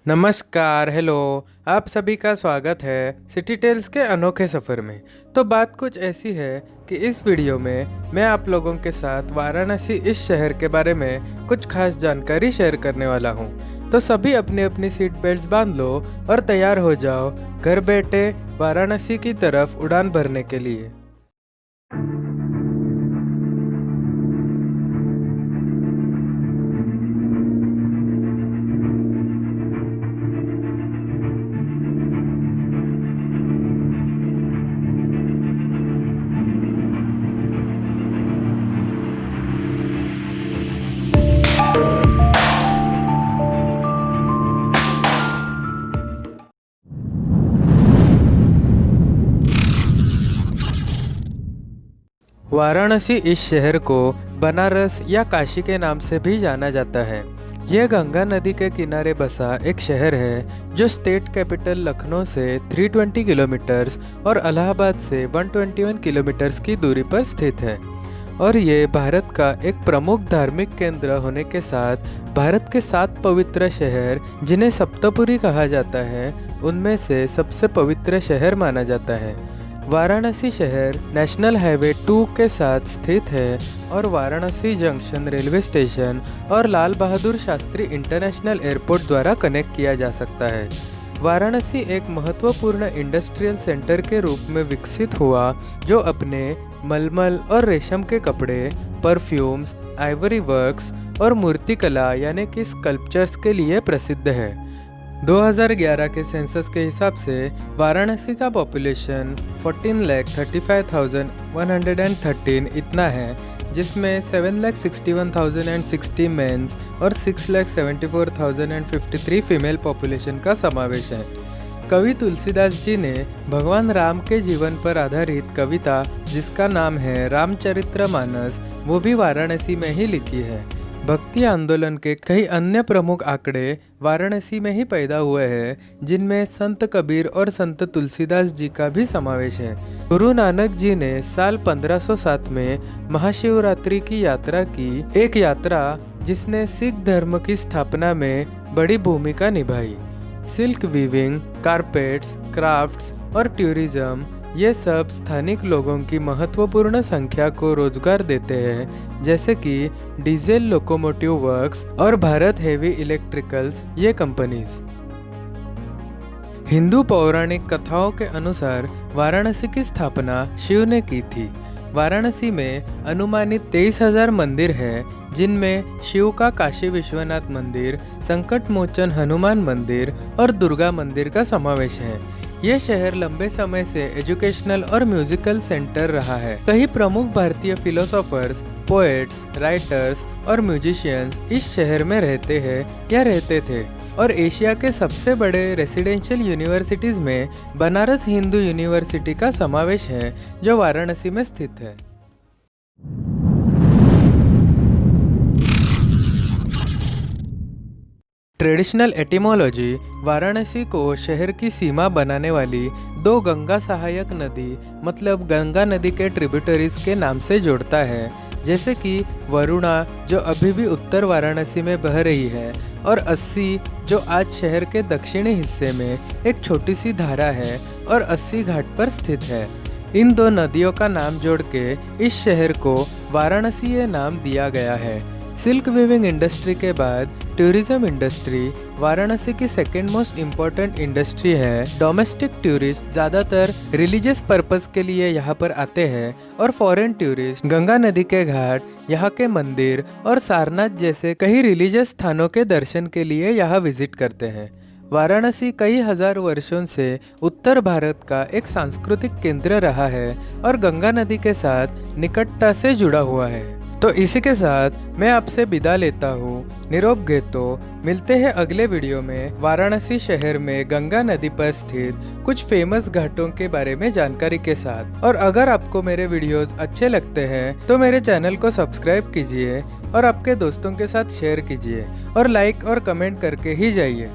नमस्कार, हेलो। आप सभी का स्वागत है सिटी टेल्स के अनोखे सफ़र में। तो बात कुछ ऐसी है कि इस वीडियो में मैं आप लोगों के साथ वाराणसी इस शहर के बारे में कुछ खास जानकारी शेयर करने वाला हूँ। तो सभी अपनी अपनी सीट बेल्ट्स बांध लो और तैयार हो जाओ घर बैठे वाराणसी की तरफ उड़ान भरने के लिए। वाराणसी इस शहर को बनारस या काशी के नाम से भी जाना जाता है। यह गंगा नदी के किनारे बसा एक शहर है जो स्टेट कैपिटल लखनऊ से 320 किलोमीटर्स और इलाहाबाद से 121 किलोमीटर्स की दूरी पर स्थित है। और ये भारत का एक प्रमुख धार्मिक केंद्र होने के साथ भारत के 7 पवित्र शहर जिन्हें सप्तपुरी कहा जाता है उनमें से सबसे पवित्र शहर माना जाता है। वाराणसी शहर नेशनल हाईवे 2 के साथ स्थित है और वाराणसी जंक्शन रेलवे स्टेशन और लाल बहादुर शास्त्री इंटरनेशनल एयरपोर्ट द्वारा कनेक्ट किया जा सकता है। वाराणसी एक महत्वपूर्ण इंडस्ट्रियल सेंटर के रूप में विकसित हुआ जो अपने मलमल और रेशम के कपड़े, परफ्यूम्स, आइवरी वर्क्स और मूर्तिकला यानी कि स्कल्पचर्स के लिए प्रसिद्ध है। 2011 के सेंसस के हिसाब से वाराणसी का पॉपुलेशन 14,35,113 इतना है, जिसमें 7,61,060 मेंस और 6,74,053 फीमेल पॉपुलेशन का समावेश है। कवि तुलसीदास जी ने भगवान राम के जीवन पर आधारित कविता जिसका नाम है रामचरितमानस वो भी वाराणसी में ही लिखी है। भक्ति आंदोलन के कई अन्य प्रमुख आंकड़े वाराणसी में ही पैदा हुए हैं, जिनमें संत कबीर और संत तुलसीदास जी का भी समावेश है। गुरु नानक जी ने साल 1507 में महाशिवरात्रि की यात्रा की, एक यात्रा जिसने सिख धर्म की स्थापना में बड़ी भूमिका निभाई। सिल्क वीविंग, कारपेट्स, क्राफ्ट्स और टूरिज्म ये सब स्थानिक लोगों की महत्वपूर्ण संख्या को रोजगार देते हैं, जैसे कि डीजल लोकोमोटिव वर्क्स और भारत हेवी इलेक्ट्रिकल्स ये कंपनीज। हिंदू पौराणिक कथाओं के अनुसार वाराणसी की स्थापना शिव ने की थी। वाराणसी में अनुमानित 23,000 मंदिर हैं, जिनमें शिव का काशी विश्वनाथ मंदिर, संकट मोचन हनुमान मंदिर और दुर्गा मंदिर का समावेश है। यह शहर लंबे समय से एजुकेशनल और म्यूजिकल सेंटर रहा है। कई प्रमुख भारतीय फिलोसोफर्स, पोएट्स, राइटर्स और म्यूजिशियंस इस शहर में रहते हैं या रहते थे। और एशिया के सबसे बड़े रेसिडेंशियल यूनिवर्सिटीज़ में बनारस हिंदू यूनिवर्सिटी का समावेश है, जो वाराणसी में स्थित है। ट्रेडिशनल एटिमोलॉजी वाराणसी को शहर की सीमा बनाने वाली 2 गंगा सहायक नदी मतलब गंगा नदी के ट्रिब्यूटरीज के नाम से जोड़ता है, जैसे कि वरुणा जो अभी भी उत्तर वाराणसी में बह रही है और अस्सी जो आज शहर के दक्षिणी हिस्से में एक छोटी सी धारा है और अस्सी घाट पर स्थित है। इन 2 नदियों का नाम जोड़ के इस शहर को वाराणसी ये नाम दिया गया है। सिल्क वीविंग इंडस्ट्री के बाद टूरिज्म इंडस्ट्री वाराणसी की सेकेंड मोस्ट इम्पोर्टेंट इंडस्ट्री है। डोमेस्टिक टूरिस्ट ज़्यादातर रिलीजियस पर्पस के लिए यहाँ पर आते हैं और फॉरेन टूरिस्ट गंगा नदी के घाट, यहाँ के मंदिर और सारनाथ जैसे कई रिलीजियस स्थानों के दर्शन के लिए यहाँ विजिट करते हैं। वाराणसी कई हजार वर्षों से उत्तर भारत का एक सांस्कृतिक केंद्र रहा है और गंगा नदी के साथ निकटता से जुड़ा हुआ है। तो इसी के साथ मैं आपसे विदा लेता हूँ। निरोप घेतो। मिलते हैं अगले वीडियो में वाराणसी शहर में गंगा नदी पर स्थित कुछ फेमस घाटों के बारे में जानकारी के साथ। और अगर आपको मेरे वीडियोस अच्छे लगते हैं तो मेरे चैनल को सब्सक्राइब कीजिए और आपके दोस्तों के साथ शेयर कीजिए और लाइक और कमेंट करके ही जाइए।